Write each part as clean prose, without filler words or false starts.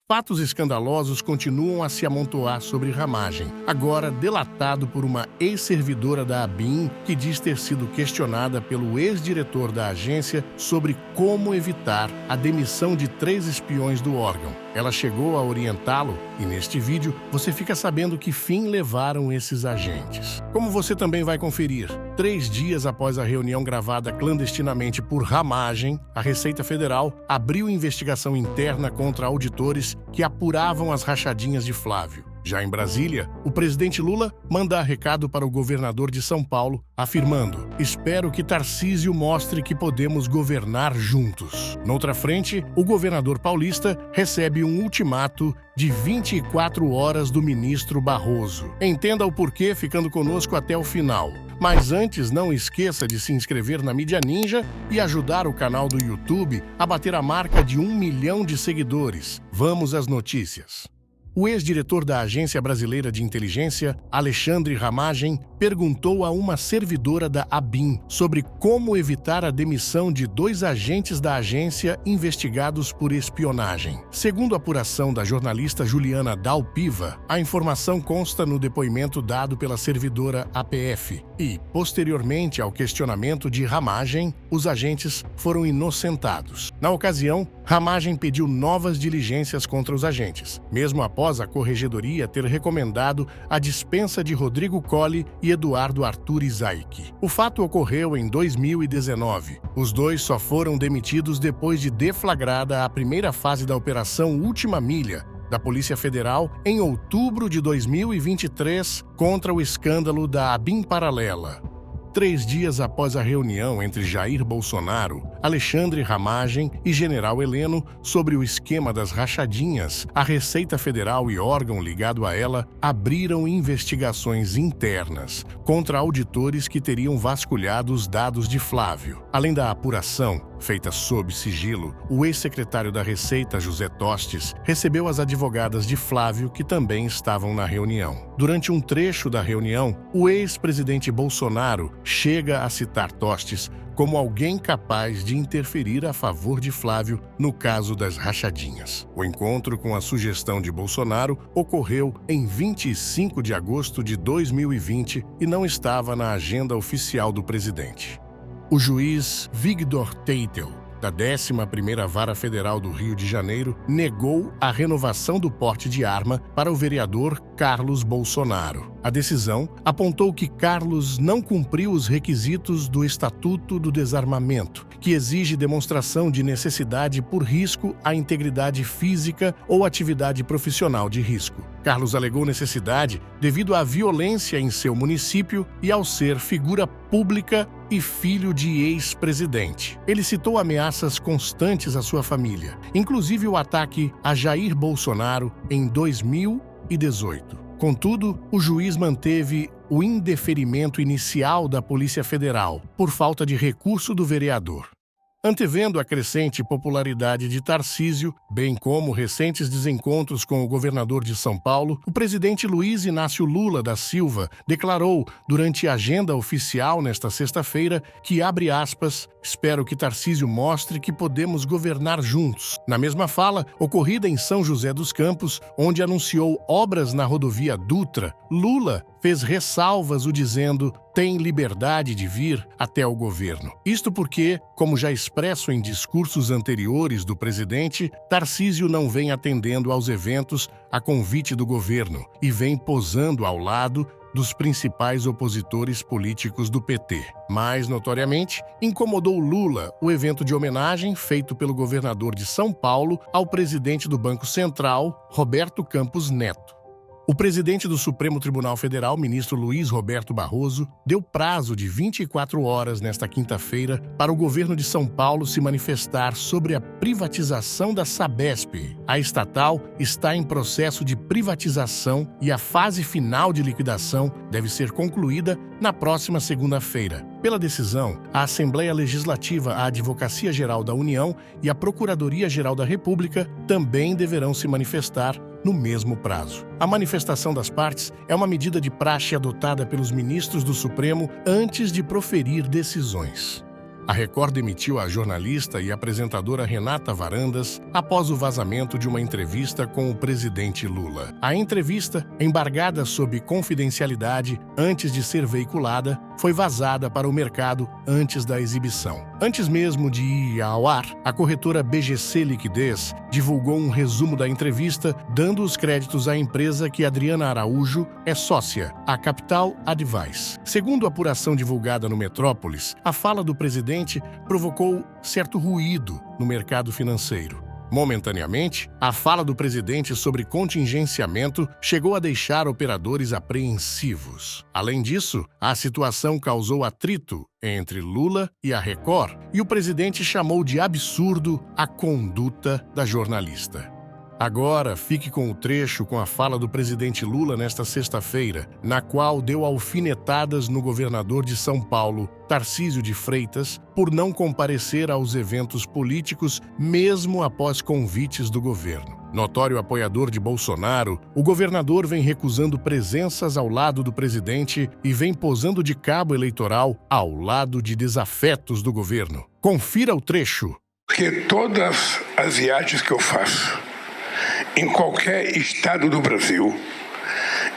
Fatos escandalosos continuam a se amontoar sobre Ramagem, agora delatado por uma ex-servidora da ABIN que diz ter sido questionada pelo ex-diretor da agência sobre como evitar a demissão de 3 espiões do órgão. Ela chegou a orientá-lo e neste vídeo você fica sabendo que fim levaram esses agentes. Como você também vai conferir, 3 dias após a reunião gravada clandestinamente por Ramagem, a Receita Federal abriu investigação interna contra auditores que apuravam as rachadinhas de Flávio. Já em Brasília, o presidente Lula manda recado para o governador de São Paulo, afirmando: "Espero que Tarcísio mostre que podemos governar juntos." Noutra frente, o governador paulista recebe um ultimato de 24 horas do ministro Barroso. Entenda o porquê ficando conosco até o final. Mas antes, não esqueça de se inscrever na Mídia Ninja e ajudar o canal do YouTube a bater a marca de 1 milhão de seguidores. Vamos às notícias. O ex-diretor da Agência Brasileira de Inteligência, Alexandre Ramagem, perguntou a uma servidora da ABIN sobre como evitar a demissão de 2 agentes da agência investigados por espionagem. Segundo a apuração da jornalista Juliana Dalpiva, a informação consta no depoimento dado pela servidora APF e, posteriormente ao questionamento de Ramagem, os agentes foram inocentados. Na ocasião, Ramagem pediu novas diligências contra os agentes, mesmo após a Corregedoria ter recomendado a dispensa de Rodrigo Colli e Eduardo Arthur Isaac. O fato ocorreu em 2019. Os 2 só foram demitidos depois de deflagrada a primeira fase da Operação Última Milha da Polícia Federal em outubro de 2023 contra o escândalo da ABIN Paralela. 3 dias após a reunião entre Jair Bolsonaro, Alexandre Ramagem e General Heleno sobre o esquema das rachadinhas, a Receita Federal e órgão ligado a ela abriram investigações internas contra auditores que teriam vasculhado os dados de Flávio. Além da apuração, feita sob sigilo, o ex-secretário da Receita, José Tostes, recebeu as advogadas de Flávio que também estavam na reunião. Durante um trecho da reunião, o ex-presidente Bolsonaro chega a citar Tostes como alguém capaz de interferir a favor de Flávio no caso das rachadinhas. O encontro com a sugestão de Bolsonaro ocorreu em 25 de agosto de 2020 e não estava na agenda oficial do presidente. O juiz Victor Teitel, da 11ª Vara Federal do Rio de Janeiro, negou a renovação do porte de arma para o vereador Carlos Bolsonaro. A decisão apontou que Carlos não cumpriu os requisitos do Estatuto do Desarmamento, que exige demonstração de necessidade por risco à integridade física ou atividade profissional de risco. Carlos alegou necessidade devido à violência em seu município e ao ser figura pública e filho de ex-presidente. Ele citou ameaças constantes à sua família, inclusive o ataque a Jair Bolsonaro em 2018. Contudo, o juiz manteve o indeferimento inicial da Polícia Federal por falta de recurso do vereador. Antevendo a crescente popularidade de Tarcísio, bem como recentes desencontros com o governador de São Paulo, o presidente Luiz Inácio Lula da Silva declarou durante a agenda oficial nesta sexta-feira que, abre aspas, "espero que Tarcísio mostre que podemos governar juntos." Na mesma fala, ocorrida em São José dos Campos, onde anunciou obras na rodovia Dutra, Lula fez ressalvas o dizendo tem liberdade de vir até o governo. Isto porque, como já expresso em discursos anteriores do presidente, Tarcísio não vem atendendo aos eventos a convite do governo e vem posando ao lado dos principais opositores políticos do PT. Mais notoriamente, incomodou Lula o evento de homenagem feito pelo governador de São Paulo ao presidente do Banco Central, Roberto Campos Neto. O presidente do Supremo Tribunal Federal, ministro Luiz Roberto Barroso, deu prazo de 24 horas nesta quinta-feira para o governo de São Paulo se manifestar sobre a privatização da Sabesp. A estatal está em processo de privatização e a fase final de liquidação deve ser concluída na próxima segunda-feira. Pela decisão, a Assembleia Legislativa, a Advocacia Geral da União e a Procuradoria-Geral da República também deverão se manifestar no mesmo prazo. A manifestação das partes é uma medida de praxe adotada pelos ministros do Supremo antes de proferir decisões. A Record demitiu a jornalista e apresentadora Renata Varandas após o vazamento de uma entrevista com o presidente Lula. A entrevista, embargada sob confidencialidade antes de ser veiculada, foi vazada para o mercado antes da exibição. Antes mesmo de ir ao ar, a corretora BGC Liquidez divulgou um resumo da entrevista, dando os créditos à empresa que Adriana Araújo é sócia, a Capital Advice. Segundo a apuração divulgada no Metrópolis, a fala do presidente provocou certo ruído no mercado financeiro. Momentaneamente, a fala do presidente sobre contingenciamento chegou a deixar operadores apreensivos. Além disso, a situação causou atrito entre Lula e a Record, e o presidente chamou de absurdo a conduta da jornalista. Agora, fique com o trecho com a fala do presidente Lula nesta sexta-feira, na qual deu alfinetadas no governador de São Paulo, Tarcísio de Freitas, por não comparecer aos eventos políticos mesmo após convites do governo. Notório apoiador de Bolsonaro, o governador vem recusando presenças ao lado do presidente e vem posando de cabo eleitoral ao lado de desafetos do governo. Confira o trecho. Porque todas as viagens que eu faço, em qualquer estado do Brasil,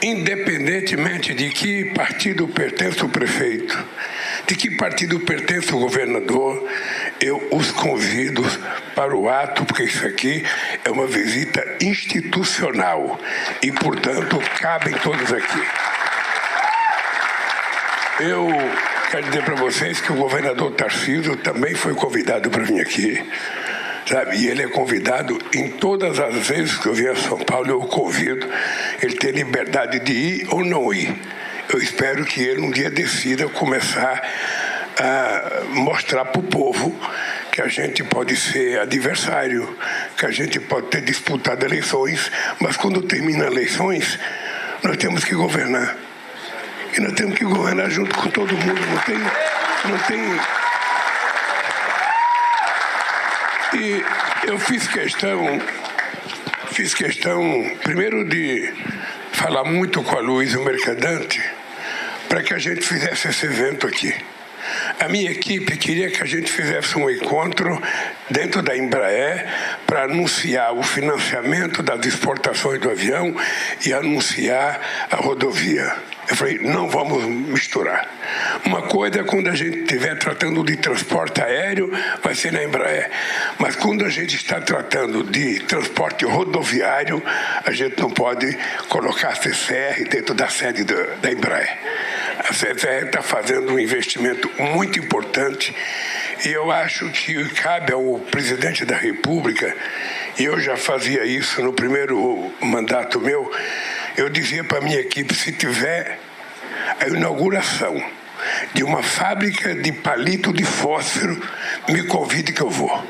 independentemente de que partido pertence o prefeito, de que partido pertence o governador, eu os convido para o ato, porque isso aqui é uma visita institucional e, portanto, cabem todos aqui. Eu quero dizer para vocês que o governador Tarcísio também foi convidado para vir aqui. Sabe? E ele é convidado em todas as vezes que eu vier a São Paulo, eu o convido. Ele tem liberdade de ir ou não ir. Eu espero que ele um dia decida começar a mostrar para o povo que a gente pode ser adversário, que a gente pode ter disputado eleições, mas quando termina eleições, nós temos que governar. E nós temos que governar junto com todo mundo. Não tem... E eu fiz questão, primeiro, de falar muito com a Luísa Mercadante para que a gente fizesse esse evento aqui. A minha equipe queria que a gente fizesse um encontro dentro da Embraer para anunciar o financiamento das exportações do avião e anunciar a rodovia. Eu falei, não vamos misturar. Uma coisa é quando a gente estiver tratando de transporte aéreo, vai ser na Embraer. Mas quando a gente está tratando de transporte rodoviário, a gente não pode colocar a CCR dentro da sede da Embraer. A CCR está fazendo um investimento muito importante e eu acho que cabe ao presidente da República, e eu já fazia isso no primeiro mandato meu, eu dizia para a minha equipe, se tiver a inauguração de uma fábrica de palito de fósforo, me convide que eu vou.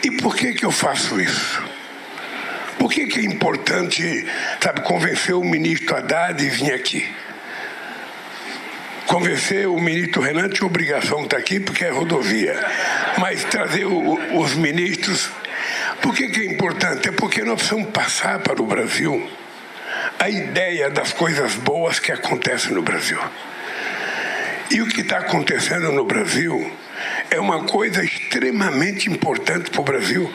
E por que eu faço isso? Por que é importante, sabe, convencer o ministro Haddad e vir aqui? Convencer o ministro Renan tinha obrigação de estar aqui porque é rodovia. Mas trazer os ministros... Por que é importante? É porque nós precisamos passar para o Brasil a ideia das coisas boas que acontecem no Brasil. E o que está acontecendo no Brasil é uma coisa extremamente importante para o Brasil.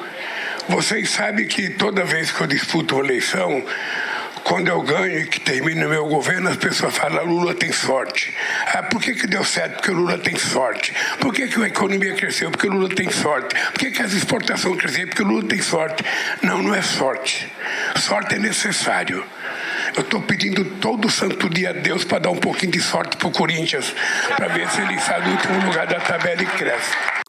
Vocês sabem que toda vez que eu disputo uma eleição, quando eu ganho e que termina o meu governo, as pessoas falam, Lula tem sorte. Ah, por que deu certo? Porque o Lula tem sorte. Por que a economia cresceu? Porque o Lula tem sorte. Por que as exportações cresceram? Porque o Lula tem sorte. Não, não é sorte. Sorte é necessário. Eu estou pedindo todo santo dia a Deus para dar um pouquinho de sorte para o Corinthians, para ver se ele sai do último lugar da tabela e cresce.